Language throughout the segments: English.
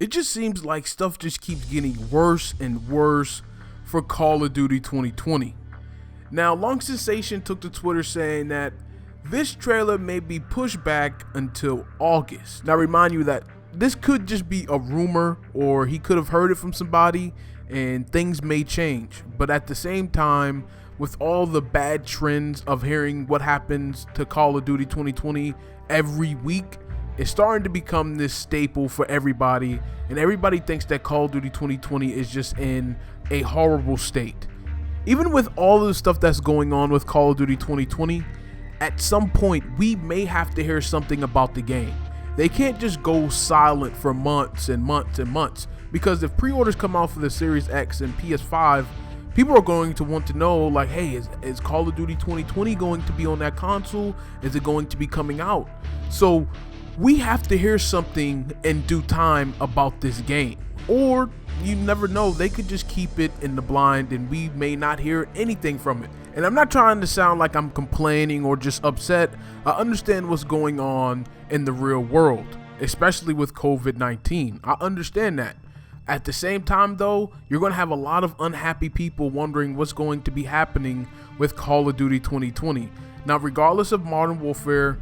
It just seems like stuff just keeps getting worse and worse for Call of Duty 2020. Now, Long Sensation took to Twitter saying that this trailer may be pushed back until August. Now, remind you that this could just be a rumor, or he could have heard it from somebody and things may change. But at the same time, with all the bad trends of hearing what happens to Call of Duty 2020 every week, it's starting to become this staple for everybody, and everybody thinks that Call of Duty 2020 is just in a horrible state. Even with all of the stuff that's going on with Call of Duty 2020, at some point we may have to hear something about the game. They can't just go silent for months and months and months, because if pre-orders come out for the Series X and PS5, people are going to want to know, like, hey, is Call of Duty 2020 going to be on that console? Is it going to be coming out? So we have to hear something in due time about this game. Or you never know, they could just keep it in the blind and we may not hear anything from it. And I'm not trying to sound like I'm complaining or just upset. I understand what's going on in the real world, especially with COVID-19. I understand that. At the same time though, you're going to have a lot of unhappy people wondering what's going to be happening with Call of Duty 2020. Now, regardless of Modern Warfare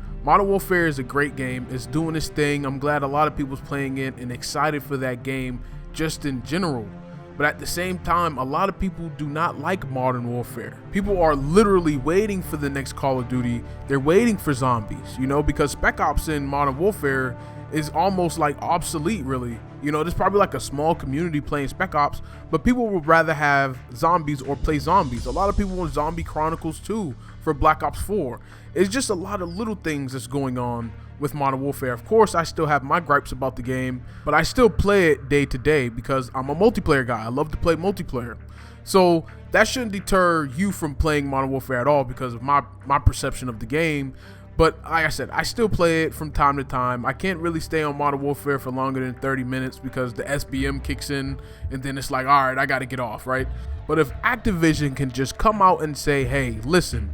is a great game. It's doing its thing. I'm glad a lot of people's playing it and excited for that game just in general. But at the same time, a lot of people do not like Modern Warfare. People are literally waiting for the next Call of Duty. They're waiting for zombies, because Spec Ops in Modern Warfare is almost like obsolete, really. There's probably like a small community playing Spec Ops, but people would rather have zombies or play zombies. A lot of people want Zombie Chronicles 2 for Black Ops 4. It's just a lot of little things that's going on with Modern Warfare. Of course, I still have my gripes about the game, but I still play it day to day because I'm a multiplayer guy. I love to play multiplayer. So that shouldn't deter you from playing Modern Warfare at all because of my perception of the game. But like I said, I still play it from time to time. I can't really stay on Modern Warfare for longer than 30 minutes because the SBM kicks in and then it's like, all right, I got to get off, right? But if Activision can just come out and say, hey, listen,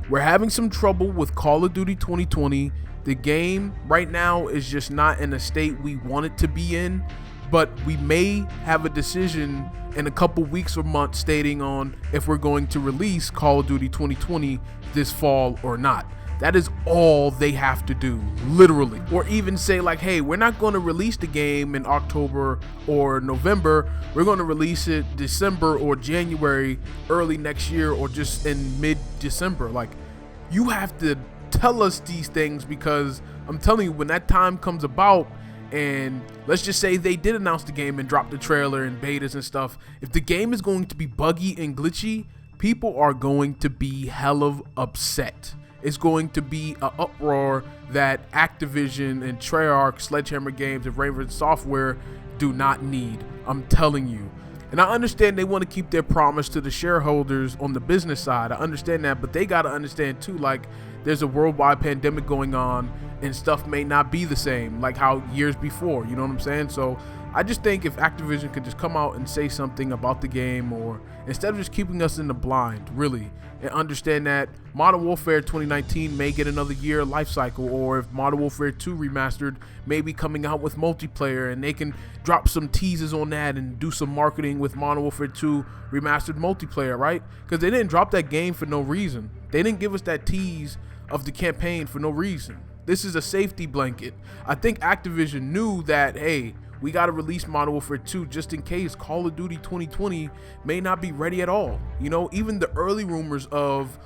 we're having some trouble with Call of Duty 2020. The game right now is just not in a state we want it to be in, but we may have a decision in a couple weeks or months stating on if we're going to release Call of Duty 2020 this fall or not. That is all they have to do, literally. Or even say like, hey, we're not going to release the game in October or November. We're going to release it December or January, early next year, or just in mid-December. Like, you have to tell us these things, because I'm telling you, when that time comes about, and let's just say they did announce the game and drop the trailer and betas and stuff, if the game is going to be buggy and glitchy, people are going to be hella upset. It's going to be an uproar that Activision and Treyarch, Sledgehammer Games, and Raven Software do not need. I'm telling you. And I understand they want to keep their promise to the shareholders on the business side. I understand that, but they got to understand too, like, there's a worldwide pandemic going on and stuff may not be the same like how years before, you know what I'm saying? So I just think if Activision could just come out and say something about the game, or instead of just keeping us in the blind, really, and understand that Modern Warfare 2019 may get another year life cycle, or if Modern Warfare 2 Remastered may be coming out with multiplayer and they can drop some teasers on that and do some marketing with Modern Warfare 2 Remastered multiplayer, right? Because they didn't drop that game for no reason. They didn't give us that tease of the campaign for no reason. This is a safety blanket. I think Activision knew that, hey, we got to release Modern Warfare 2 just in case Call of Duty 2020 may not be ready at all. Even the early rumors of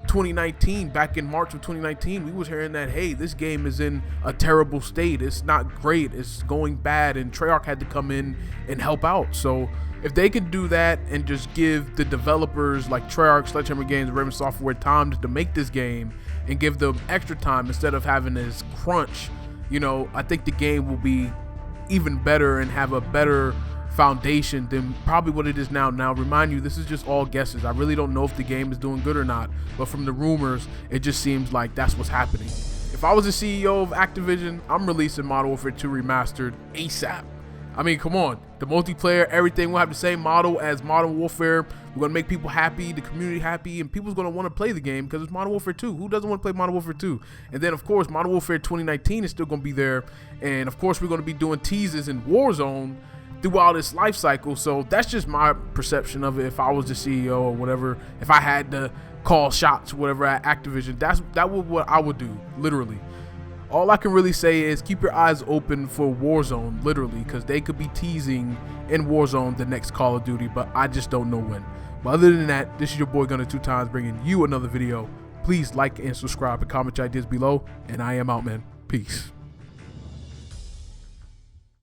2019, back in March of 2019, we was hearing that, hey, this game is in a terrible state. It's not great. It's going bad, and Treyarch had to come in and help out. So if they could do that and just give the developers like Treyarch, Sledgehammer Games, Raven Software time to make this game and give them extra time instead of having this crunch, I think the game will be even better and have a better foundation than probably what it is now. Now, remind you, this is just all guesses. I really don't know if the game is doing good or not, but from the rumors, it just seems like that's what's happening. If I was the CEO of Activision, I'm releasing Modern Warfare 2 Remastered ASAP. I mean, come on. The multiplayer, everything will have the same model as Modern Warfare. We're going to make people happy, the community happy, and people's going to want to play the game because it's Modern Warfare 2. Who doesn't want to play Modern Warfare 2? And then, of course, Modern Warfare 2019 is still going to be there. And, of course, we're going to be doing teases in Warzone throughout its life cycle. So that's just my perception of it. If I was the CEO or whatever, if I had to call shots, whatever, at Activision, that would what I would do, literally. All I can really say is keep your eyes open for Warzone, literally, because they could be teasing in Warzone the next Call of Duty, but I just don't know when. But other than that, this is your boy Gunner 2Times bringing you another video. Please like and subscribe and comment your ideas below, and I am out, man. Peace.